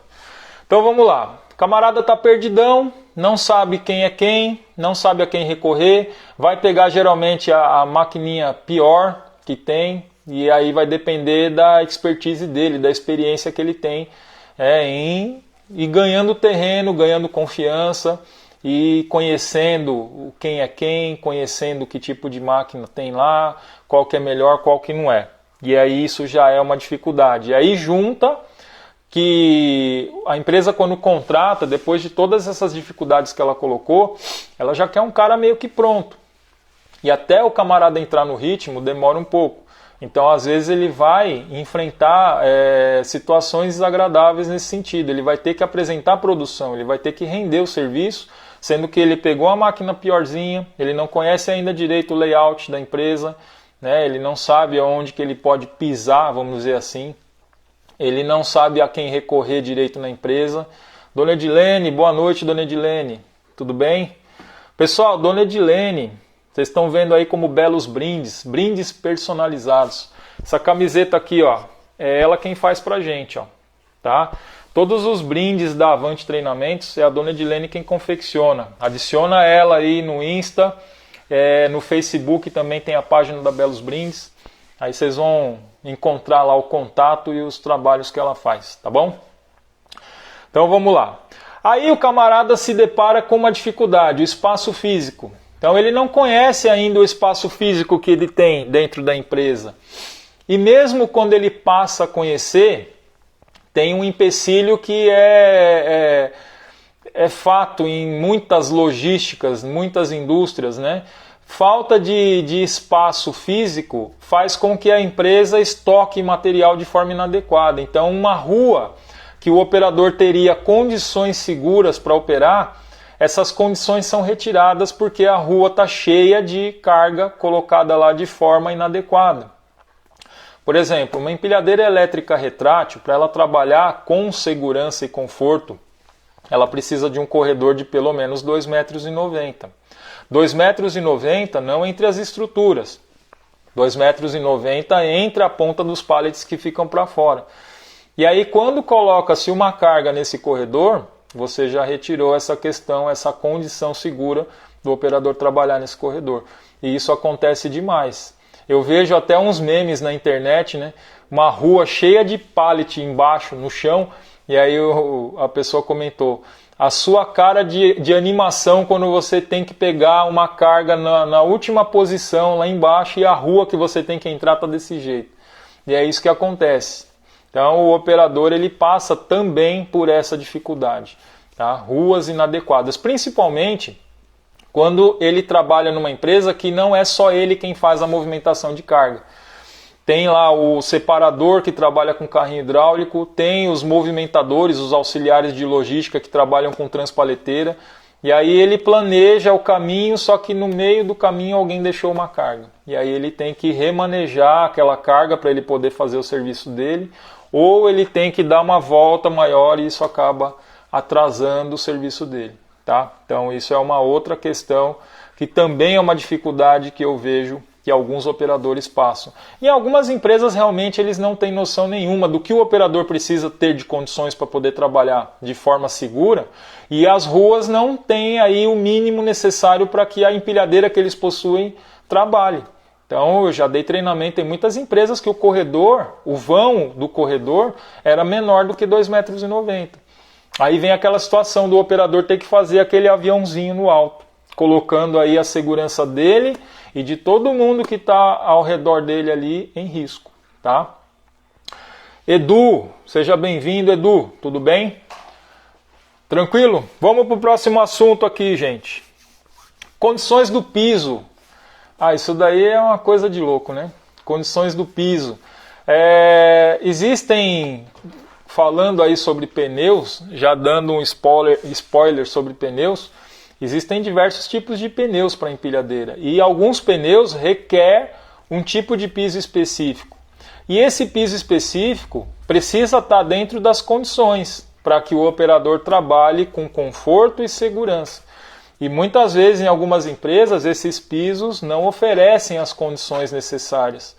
Então vamos lá. O camarada tá perdidão, não sabe quem é quem, não sabe a quem recorrer. Vai pegar geralmente a maquininha pior que tem. E aí vai depender da expertise dele, da experiência que ele tem e ganhando terreno, ganhando confiança e conhecendo quem é quem, conhecendo que tipo de máquina tem lá, qual que é melhor, qual que não é. E aí isso já é uma dificuldade. E aí junta que a empresa quando contrata, depois de todas essas dificuldades que ela colocou, ela já quer um cara meio que pronto. E até o camarada entrar no ritmo demora um pouco. Então, às vezes, ele vai enfrentar situações desagradáveis nesse sentido. Ele vai ter que apresentar a produção, ele vai ter que render o serviço, sendo que ele pegou a máquina piorzinha, ele não conhece ainda direito o layout da empresa, né? Ele não sabe aonde que ele pode pisar, vamos dizer assim. Ele não sabe a quem recorrer direito na empresa. Dona Edilene, boa noite, Dona Edilene. Tudo bem? Pessoal, Dona Edilene... Vocês estão vendo aí como belos brindes personalizados. Essa camiseta aqui, ó, é ela quem faz pra gente, ó, tá? Todos os brindes da Avante Treinamentos é a Dona Edilene quem confecciona. Adiciona ela aí no Insta, no Facebook também tem a página da Belos Brindes. Aí vocês vão encontrar lá o contato e os trabalhos que ela faz, tá bom? Então vamos lá. Aí o camarada se depara com uma dificuldade, o espaço físico. Então ele não conhece ainda o espaço físico que ele tem dentro da empresa. E mesmo quando ele passa a conhecer, tem um empecilho que é fato em muitas logísticas, muitas indústrias, né? Falta de espaço físico faz com que a empresa estoque material de forma inadequada. Então uma rua que o operador teria condições seguras para operar, essas condições são retiradas porque a rua está cheia de carga colocada lá de forma inadequada. Por exemplo, uma empilhadeira elétrica retrátil, para ela trabalhar com segurança e conforto, ela precisa de um corredor de pelo menos 2,90 metros. 2,90 metros não entre as estruturas. 2,90 metros entre a ponta dos pallets que ficam para fora. E aí quando coloca-se uma carga nesse corredor, você já retirou essa questão, essa condição segura do operador trabalhar nesse corredor. E isso acontece demais. Eu vejo até uns memes na internet, né? Uma rua cheia de pallet embaixo, no chão, e aí a pessoa comentou: a sua cara de animação quando você tem que pegar uma carga na última posição lá embaixo e a rua que você tem que entrar está desse jeito. E é isso que acontece. Então o operador ele passa também por essa dificuldade, tá? Ruas inadequadas, principalmente quando ele trabalha numa empresa que não é só ele quem faz a movimentação de carga. Tem lá o separador que trabalha com carrinho hidráulico, tem os movimentadores, os auxiliares de logística que trabalham com transpaleteira, e aí ele planeja o caminho, só que no meio do caminho alguém deixou uma carga. E aí ele tem que remanejar aquela carga para ele poder fazer o serviço dele, ou ele tem que dar uma volta maior e isso acaba atrasando o serviço dele, tá? Então isso é uma outra questão que também é uma dificuldade que eu vejo que alguns operadores passam. Em algumas empresas realmente eles não têm noção nenhuma do que o operador precisa ter de condições para poder trabalhar de forma segura, e as ruas não têm aí o mínimo necessário para que a empilhadeira que eles possuem trabalhe. Então eu já dei treinamento em muitas empresas que o corredor, o vão do corredor era menor do que 2,90 metros. Aí vem aquela situação do operador ter que fazer aquele aviãozinho no alto, colocando aí a segurança dele e de todo mundo que está ao redor dele ali em risco, tá? Edu, seja bem-vindo, Edu, tudo bem? Tranquilo? Vamos para o próximo assunto aqui, gente. Condições do piso. Isso daí é uma coisa de louco, né? Condições do piso. Existem, falando aí sobre pneus, já dando um spoiler sobre pneus, existem diversos tipos de pneus para empilhadeira. E alguns pneus requer um tipo de piso específico. E esse piso específico precisa estar dentro das condições para que o operador trabalhe com conforto e segurança. E muitas vezes em algumas empresas esses pisos não oferecem as condições necessárias.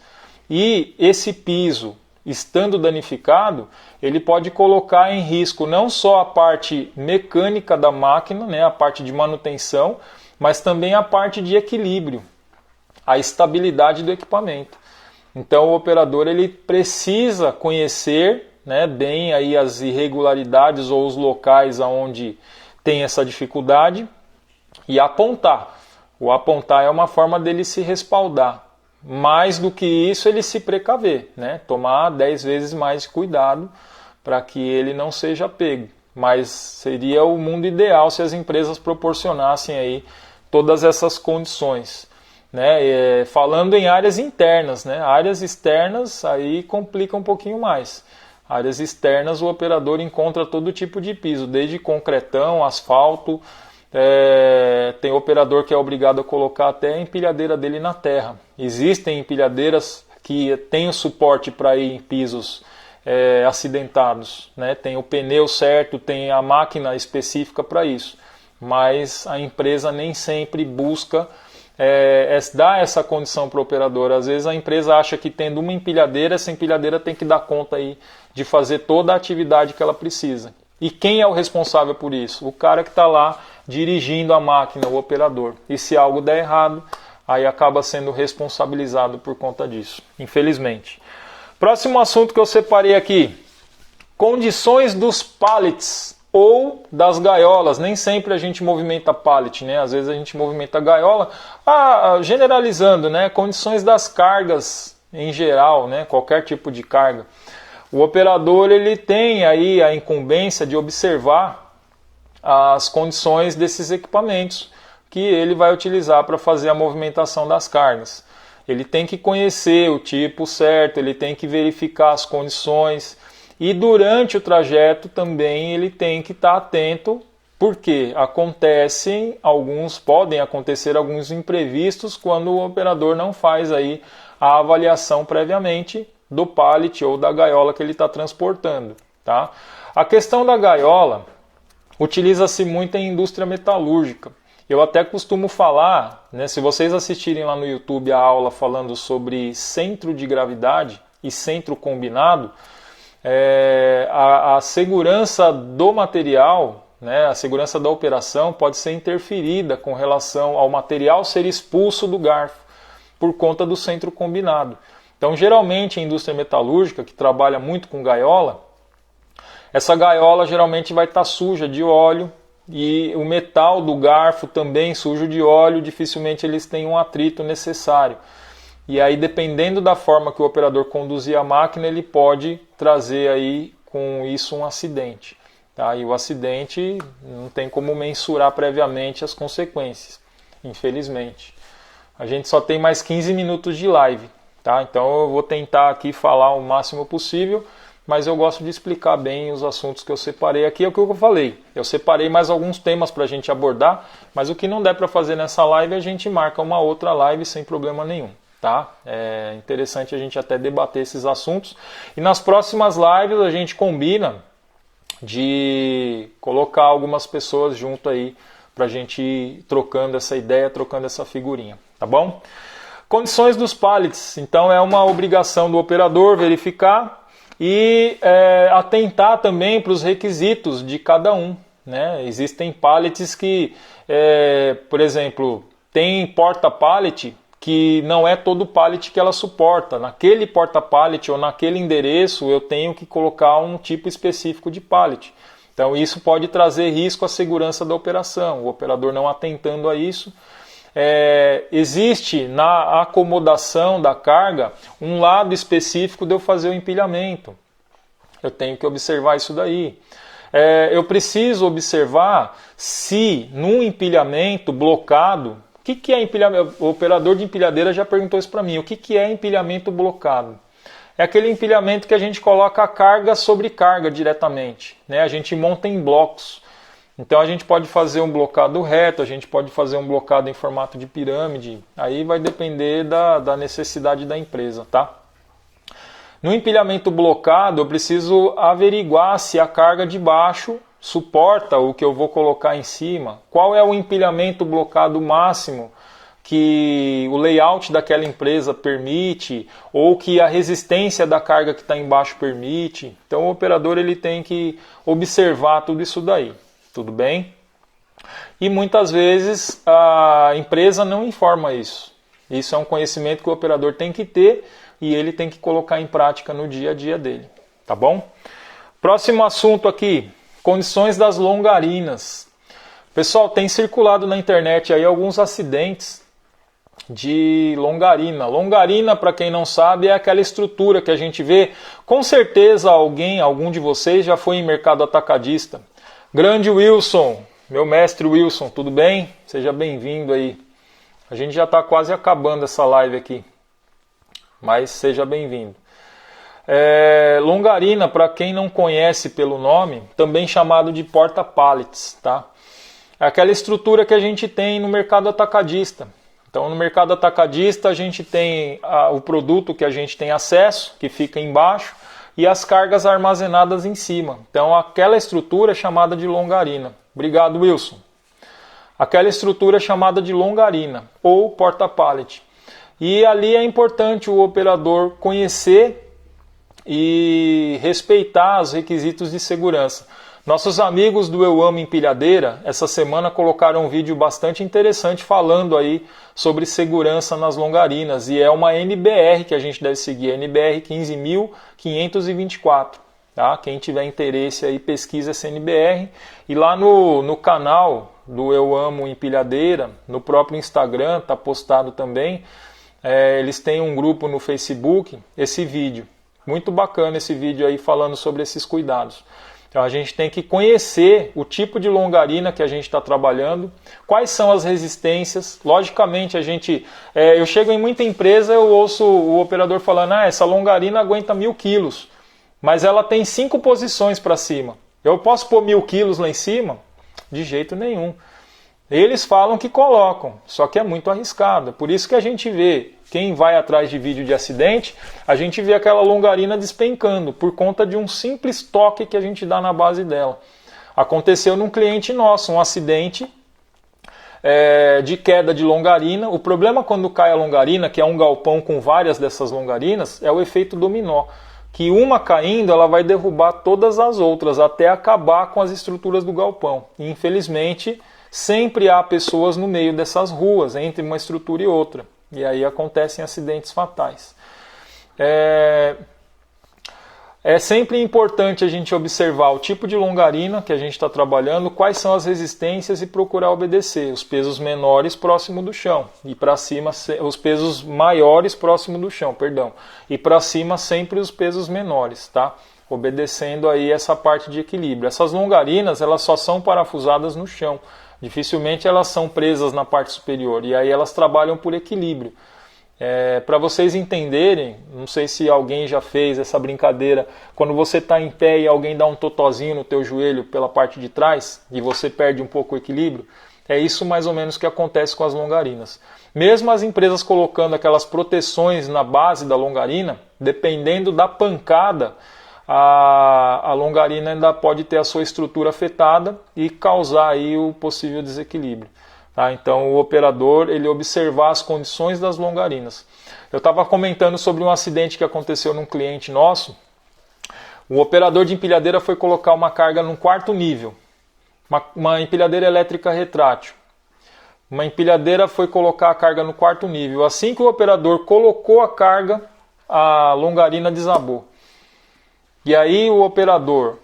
E esse piso, estando danificado, ele pode colocar em risco não só a parte mecânica da máquina, né, a parte de manutenção, mas também a parte de equilíbrio, a estabilidade do equipamento. Então o operador ele precisa conhecer, né, bem aí as irregularidades ou os locais onde tem essa dificuldade e apontar. O apontar é uma forma dele se respaldar. Mais do que isso, ele se precaver, né? Tomar 10 vezes mais cuidado para que ele não seja pego. Mas seria o mundo ideal se as empresas proporcionassem aí todas essas condições. Né? Falando em áreas internas, né? Áreas externas aí complica um pouquinho mais. Áreas externas o operador encontra todo tipo de piso, desde concretão, asfalto. Tem operador que é obrigado a colocar até a empilhadeira dele na terra. Existem empilhadeiras que têm o suporte para ir em pisos acidentados, né? Tem o pneu certo, tem a máquina específica para isso, mas a empresa nem sempre busca dar essa condição para o operador. Às vezes a empresa acha que tendo uma empilhadeira, essa empilhadeira tem que dar conta aí de fazer toda a atividade que ela precisa. E quem é o responsável por isso? O cara que está lá dirigindo a máquina, o operador. E se algo der errado, aí acaba sendo responsabilizado por conta disso, infelizmente. Próximo assunto que eu separei aqui, condições dos pallets ou das gaiolas. Nem sempre a gente movimenta pallet, né? Às vezes a gente movimenta gaiola. Generalizando, né? Condições das cargas em geral, né? Qualquer tipo de carga. O operador ele tem aí a incumbência de observar as condições desses equipamentos que ele vai utilizar para fazer a movimentação das cargas. Ele tem que conhecer o tipo certo, ele tem que verificar as condições e durante o trajeto também ele tem que estar atento, porque podem acontecer alguns imprevistos quando o operador não faz aí a avaliação previamente do pallet ou da gaiola que ele está transportando. Tá? A questão da gaiola utiliza-se muito em indústria metalúrgica. Eu até costumo falar, né, se vocês assistirem lá no YouTube a aula falando sobre centro de gravidade e centro combinado, a segurança do material, né, a segurança da operação pode ser interferida com relação ao material ser expulso do garfo por conta do centro combinado. Então, geralmente, a indústria metalúrgica, que trabalha muito com gaiola, essa gaiola geralmente vai estar suja de óleo e o metal do garfo também sujo de óleo, dificilmente eles têm um atrito necessário. E aí, dependendo da forma que o operador conduzir a máquina, ele pode trazer aí com isso um acidente. Tá? E o acidente não tem como mensurar previamente as consequências, infelizmente. A gente só tem mais 15 minutos de live. Tá? Então eu vou tentar aqui falar o máximo possível, mas eu gosto de explicar bem os assuntos que eu separei aqui. É o que eu falei, eu separei mais alguns temas para a gente abordar, mas o que não der para fazer nessa live a gente marca uma outra live sem problema nenhum. Tá? É interessante a gente até debater esses assuntos e nas próximas lives a gente combina de colocar algumas pessoas junto aí para a gente ir trocando essa ideia, trocando essa figurinha, tá bom? Condições dos pallets, então é uma obrigação do operador verificar e atentar também para os requisitos de cada um. Né? Existem pallets que, por exemplo, tem porta-pallet que não é todo pallet que ela suporta. Naquele porta-pallet ou naquele endereço eu tenho que colocar um tipo específico de pallet. Então isso pode trazer risco à segurança da operação, o operador não atentando a isso. Existe na acomodação da carga um lado específico de eu fazer o empilhamento. Eu tenho que observar isso daí. eu preciso observar se num empilhamento blocado, o que é empilhamento? O operador de empilhadeira já perguntou isso para mim, o que é empilhamento blocado? É aquele empilhamento que a gente coloca a carga sobre carga diretamente, né? A gente monta em blocos. Então a gente pode fazer um blocado reto, a gente pode fazer um blocado em formato de pirâmide, aí vai depender da necessidade da empresa, tá? No empilhamento blocado eu preciso averiguar se a carga de baixo suporta o que eu vou colocar em cima, qual é o empilhamento blocado máximo que o layout daquela empresa permite, ou que a resistência da carga que está embaixo permite. Então o operador ele tem que observar tudo isso daí, tudo bem? E muitas vezes a empresa não informa isso. Isso é um conhecimento que o operador tem que ter e ele tem que colocar em prática no dia a dia dele, tá bom? Próximo assunto aqui, condições das longarinas. Pessoal, tem circulado na internet aí alguns acidentes de longarina. Longarina, para quem não sabe, é aquela estrutura que a gente vê. Com certeza algum de vocês já foi em mercado atacadista. Grande Wilson, meu mestre Wilson, tudo bem? Seja bem-vindo aí. A gente já está quase acabando essa live aqui, mas seja bem-vindo. Longarina, para quem não conhece pelo nome, também chamado de porta-pallets, tá? É aquela estrutura que a gente tem no mercado atacadista. Então, no mercado atacadista, a gente tem o produto que a gente tem acesso, que fica embaixo, e as cargas armazenadas em cima. Então, aquela estrutura é chamada de longarina. Obrigado, Wilson. Aquela estrutura é chamada de longarina, ou porta-pallet. E ali é importante o operador conhecer e respeitar os requisitos de segurança. Nossos amigos do Eu Amo Empilhadeira, essa semana colocaram um vídeo bastante interessante falando aí sobre segurança nas longarinas. E é uma NBR que a gente deve seguir, a NBR 15.524. Tá? Quem tiver interesse aí, pesquisa essa NBR. E lá no canal do Eu Amo Empilhadeira, no próprio Instagram, está postado também. Eles têm um grupo no Facebook, esse vídeo. Muito bacana esse vídeo aí falando sobre esses cuidados. Então a gente tem que conhecer o tipo de longarina que a gente está trabalhando, quais são as resistências. Logicamente eu chego em muita empresa, eu ouço o operador falando, essa longarina aguenta 1.000 quilos, mas ela tem 5 posições para cima. Eu posso pôr 1.000 quilos lá em cima? De jeito nenhum. Eles falam que colocam, só que é muito arriscado. Por isso que a gente vê, quem vai atrás de vídeo de acidente, a gente vê aquela longarina despencando, por conta de um simples toque que a gente dá na base dela. Aconteceu num cliente nosso, um acidente de queda de longarina. O problema quando cai a longarina, que é um galpão com várias dessas longarinas, é o efeito dominó. Que uma caindo, ela vai derrubar todas as outras, até acabar com as estruturas do galpão. E, infelizmente, sempre há pessoas no meio dessas ruas, entre uma estrutura e outra. E aí acontecem acidentes fatais. É sempre importante a gente observar o tipo de longarina que a gente está trabalhando, quais são as resistências e procurar obedecer. Os pesos menores próximo do chão e para cima, os pesos maiores próximo do chão, perdão. E para cima sempre os pesos menores, tá? Obedecendo aí essa parte de equilíbrio. Essas longarinas, elas só são parafusadas no chão. Dificilmente elas são presas na parte superior e aí elas trabalham por equilíbrio. Para vocês entenderem, não sei se alguém já fez essa brincadeira, quando você está em pé e alguém dá um totozinho no teu joelho pela parte de trás e você perde um pouco o equilíbrio, é isso mais ou menos que acontece com as longarinas. Mesmo as empresas colocando aquelas proteções na base da longarina, dependendo da pancada, a longarina ainda pode ter a sua estrutura afetada e causar aí o possível desequilíbrio. Tá? Então o operador ele observar as condições das longarinas. Eu estava comentando sobre um acidente que aconteceu num cliente nosso. O operador de empilhadeira foi colocar uma carga no 4º nível, uma empilhadeira elétrica retrátil. Uma empilhadeira foi colocar a carga no 4º nível. Assim que o operador colocou a carga, a longarina desabou. E aí o operador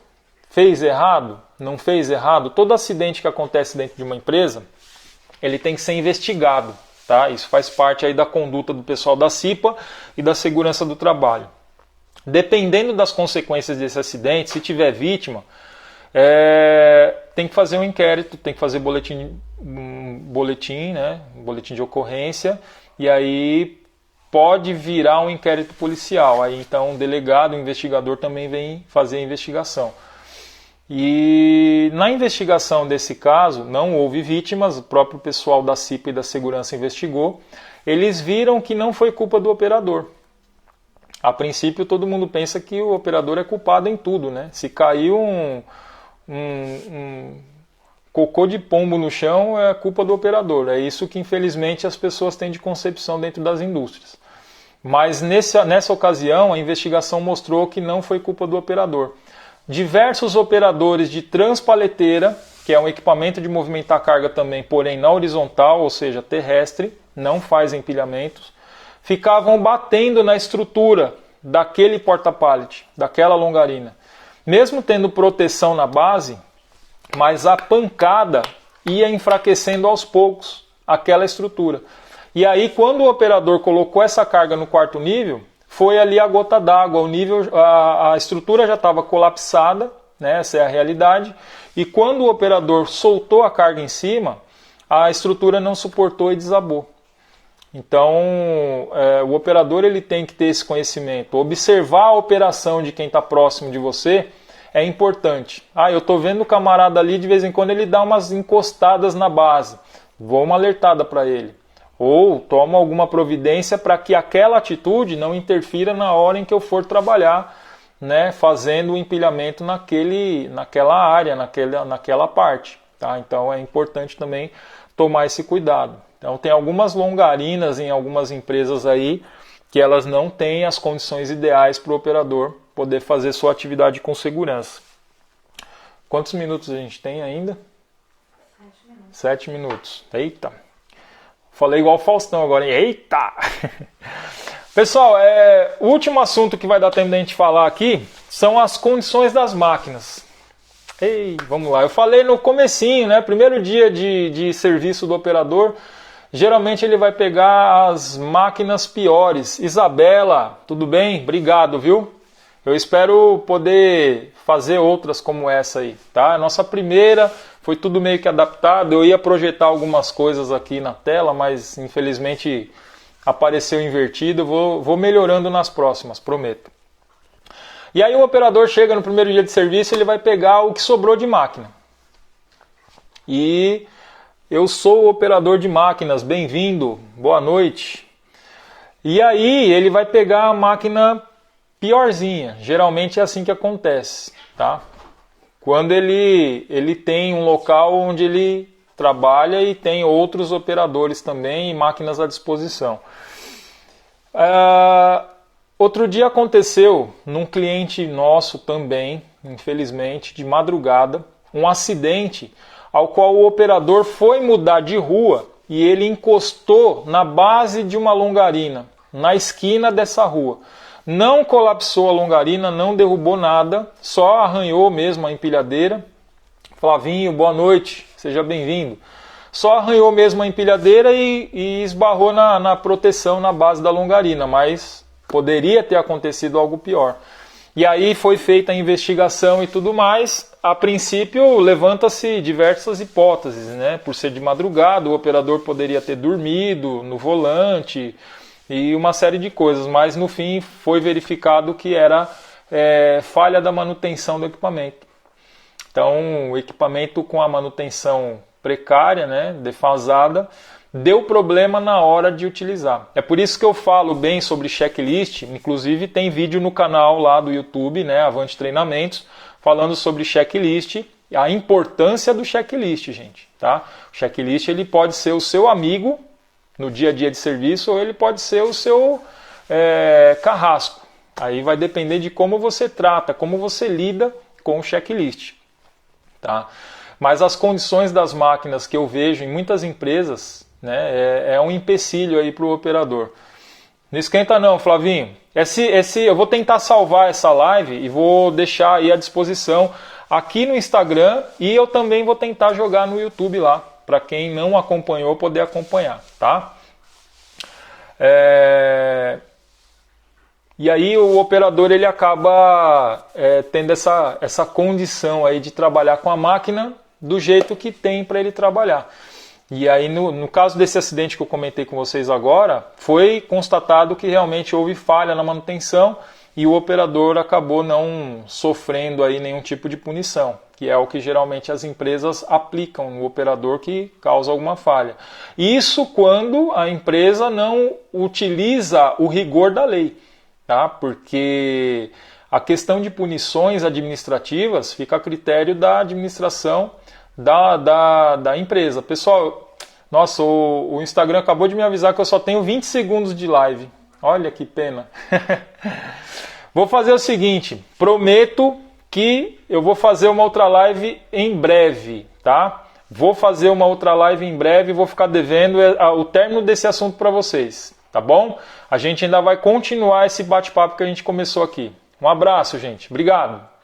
fez errado? Não fez errado? Todo acidente que acontece dentro de uma empresa, ele tem que ser investigado, tá? Isso faz parte aí da conduta do pessoal da CIPA e da segurança do trabalho. Dependendo das consequências desse acidente, se tiver vítima, tem que fazer um inquérito, tem que fazer boletim, né? Boletim de ocorrência, e aí pode virar um inquérito policial. Aí então o delegado, o investigador também vem fazer a investigação. E na investigação desse caso não houve vítimas, o próprio pessoal da CIPA e da segurança investigou. Eles viram que não foi culpa do operador. A princípio todo mundo pensa que o operador é culpado em tudo, né? Se caiu um cocô de pombo no chão, é culpa do operador. É isso que infelizmente as pessoas têm de concepção dentro das indústrias. Mas nessa ocasião a investigação mostrou que não foi culpa do operador. Diversos operadores de transpaleteira, que é um equipamento de movimentar carga também, porém na horizontal, ou seja, terrestre, não faz empilhamentos, ficavam batendo na estrutura daquele porta-pallet, daquela longarina. Mesmo tendo proteção na base, mas a pancada ia enfraquecendo aos poucos aquela estrutura. E aí, quando o operador colocou essa carga no quarto nível, foi ali a gota d'água, a estrutura já estava colapsada, né, essa é a realidade, e quando o operador soltou a carga em cima, a estrutura não suportou e desabou. Então, o operador ele tem que ter esse conhecimento. Observar a operação de quem está próximo de você é importante. Eu estou vendo o camarada ali, de vez em quando ele dá umas encostadas na base. Vou uma alertada para ele. Ou toma alguma providência para que aquela atitude não interfira na hora em que eu for trabalhar, né, fazendo o empilhamento naquela área, naquela parte. Tá? Então é importante também tomar esse cuidado. Então tem algumas longarinas em algumas empresas aí que elas não têm as condições ideais para o operador poder fazer sua atividade com segurança. Quantos minutos a gente tem ainda? 7 minutos. 7 minutos. Eita! Falei igual o Faustão agora, hein? Eita! Pessoal, o último assunto que vai dar tempo da gente falar aqui são as condições das máquinas. Vamos lá. Eu falei no comecinho, né? Primeiro dia de serviço do operador, geralmente ele vai pegar as máquinas piores. Isabela, tudo bem? Obrigado, viu? Eu espero poder fazer outras como essa aí, tá? A nossa primeira foi tudo meio que adaptado. Eu ia projetar algumas coisas aqui na tela, mas infelizmente apareceu invertido. Eu vou melhorando nas próximas, prometo. E aí o operador chega no primeiro dia de serviço, ele vai pegar o que sobrou de máquina. E eu sou o operador de máquinas, bem-vindo, boa noite. E aí ele vai pegar a máquina piorzinha, geralmente é assim que acontece, tá? Quando ele tem um local onde ele trabalha e tem outros operadores também e máquinas à disposição. Outro dia aconteceu num cliente nosso também, infelizmente, de madrugada, um acidente ao qual o operador foi mudar de rua e ele encostou na base de uma longarina, na esquina dessa rua. Não colapsou a longarina, não derrubou nada, só arranhou mesmo a empilhadeira. Flavinho, boa noite, seja bem-vindo. Só arranhou mesmo a empilhadeira e esbarrou na proteção na base da longarina, mas poderia ter acontecido algo pior. E aí foi feita a investigação e tudo mais. A princípio levanta-se diversas hipóteses, né? Por ser de madrugada, o operador poderia ter dormido no volante e uma série de coisas, mas no fim foi verificado que era falha da manutenção do equipamento. Então o equipamento com a manutenção precária, né, defasada, deu problema na hora de utilizar. É por isso que eu falo bem sobre checklist, inclusive tem vídeo no canal lá do YouTube, né, Avante Treinamentos, falando sobre checklist, a importância do checklist, gente. Tá? O checklist ele pode ser o seu amigo no dia a dia de serviço ou ele pode ser o seu carrasco. Aí vai depender de como você trata, como você lida com o checklist. Tá? Mas as condições das máquinas que eu vejo em muitas empresas, né, é um empecilho aí para o operador. Não esquenta não, Flavinho. Eu vou tentar salvar essa live e vou deixar aí à disposição aqui no Instagram e eu também vou tentar jogar no YouTube lá, para quem não acompanhou poder acompanhar, tá? E aí o operador ele acaba tendo essa condição aí de trabalhar com a máquina do jeito que tem para ele trabalhar. E aí no caso desse acidente que eu comentei com vocês agora, foi constatado que realmente houve falha na manutenção e o operador acabou não sofrendo aí nenhum tipo de punição, que é o que geralmente as empresas aplicam no operador que causa alguma falha. Isso quando a empresa não utiliza o rigor da lei, tá? Porque a questão de punições administrativas fica a critério da administração da empresa. Pessoal, nossa, o Instagram acabou de me avisar que eu só tenho 20 segundos de live. Olha que pena. Vou fazer o seguinte, prometo que eu vou fazer uma outra live em breve, tá? Vou fazer uma outra live em breve e vou ficar devendo o término desse assunto para vocês, tá bom? A gente ainda vai continuar esse bate-papo que a gente começou aqui. Um abraço, gente. Obrigado.